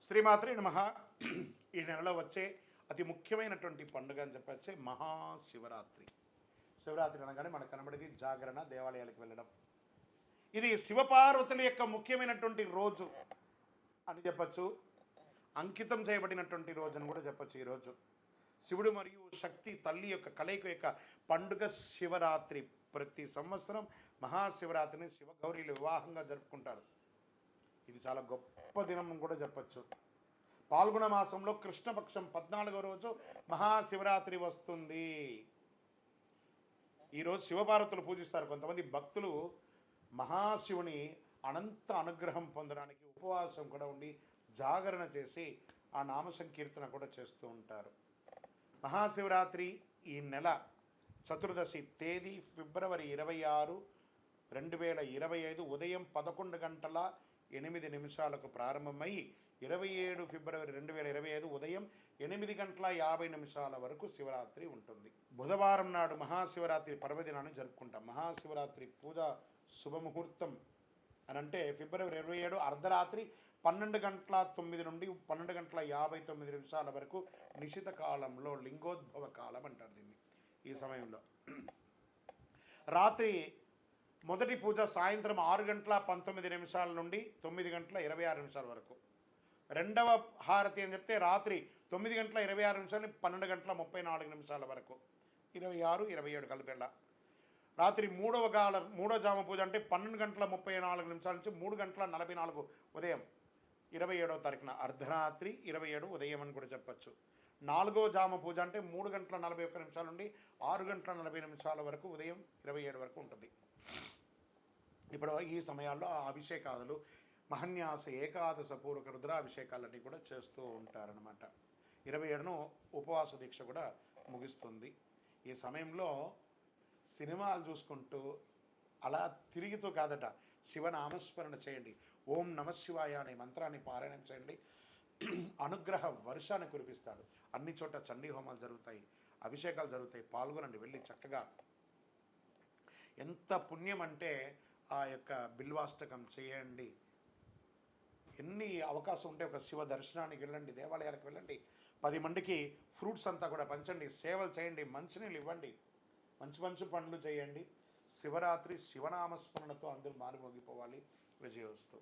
శ్రీమాత్రే నమః. ఈ నెలలో వచ్చే అతి ముఖ్యమైనటువంటి పండుగ అని చెప్పొచ్చే మహాశివరాత్రి. శివరాత్రి అనగానే మనకు కనబడేది జాగరణ, దేవాలయాలకు వెళ్ళడం. ఇది శివపార్వతుల యొక్క ముఖ్యమైనటువంటి రోజు అని చెప్పచ్చు. అంకితం చేయబడినటువంటి రోజు అని కూడా చెప్పచ్చు. ఈరోజు శివుడు మరియు శక్తి తల్లి యొక్క కలయిక యొక్క పండుగ శివరాత్రి. ప్రతి సంవత్సరం మహాశివరాత్రిని శివగౌరీలు వివాహంగా జరుపుకుంటారు. ఇది చాలా గొప్ప దినం కూడా చెప్పచ్చు. పాల్గొన మాసంలో కృష్ణపక్షం 14వ రోజు మహాశివరాత్రి వస్తుంది. ఈరోజు శివపార్వతులు పూజిస్తారు. కొంతమంది భక్తులు మహాశివుని అనంత అనుగ్రహం పొందడానికి ఉపవాసం కూడా ఉండి జాగరణ చేసి ఆ నామ సంకీర్తన కూడా చేస్తూ ఉంటారు. మహాశివరాత్రి ఈ నెల చతుర్దశి తేదీ ఫిబ్రవరి 26, 2025 ఉదయం 11:08 ప్రారంభమై 27 ఫిబ్రవరి 2025 ఉదయం 8:50 వరకు శివరాత్రి ఉంటుంది. బుధవారం నాడు మహాశివరాత్రి పర్వదినాన్ని జరుపుకుంటాం. మహాశివరాత్రి పూజ శుభముహూర్తం అని అంటే ఫిబ్రవరి 27 అర్ధరాత్రి 12:09 నుండి 12:59 వరకు నిశిత కాలంలో లింగోద్భవ కాలం అంటారు దీన్ని. ఈ సమయంలో రాత్రి మొదటి పూజ సాయంత్రం 6:19 నుండి 9:26 వరకు. రెండవ హారతి అని చెప్తే రాత్రి 9:26 నుండి 12:34 వరకు. 26, 27 కలిపేళ్ళ. రాత్రి మూడో జామ పూజ అంటే 12:34 నుంచి 3:44 ఉదయం 27వ తారీఖున అర్ధరాత్రి 27 ఉదయం అని కూడా చెప్పచ్చు. నాలుగో జామ పూజ అంటే 3:41 నుండి 6:40 వరకు ఉదయం 27 వరకు ఉంటుంది. ఇప్పుడు ఈ సమయాల్లో అభిషేకాదులు మహన్యాస ఏకాదశ పూర్వక రుద్రాభిషేకాలన్నీ కూడా చేస్తూ ఉంటారనమాట. 27ను ఉపవాస దీక్ష కూడా ముగిస్తుంది. ఈ సమయంలో సినిమాలు చూసుకుంటూ అలా తిరుగుతూ కాదట, శివనామస్మరణ చేయండి. ఓం నమశివాయ అనే మంత్రాన్ని పారాయణం చేయండి. అనుగ్రహ వర్షాన్ని కురిపిస్తాడు. అన్ని చోట చండీ హోమాలు జరుగుతాయి, అభిషేకాలు జరుగుతాయి. పాల్గొనండి, వెళ్ళి చక్కగా. ఎంత పుణ్యం అంటే ఆ యొక్క బిల్వాష్టకం చేయండి. ఎన్ని అవకాశం ఉంటే ఒక శివ దర్శనానికి వెళ్ళండి, దేవాలయాలకు వెళ్ళండి, 10 మందికి ఫ్రూట్స్ అంతా కూడా పంచండి, సేవలు చేయండి, మంచినీళ్ళు ఇవ్వండి, మంచి పనులు చేయండి. శివరాత్రి శివనామస్మరణతో అందరూ మారుమోగిపోవాలి. విజయోస్తు.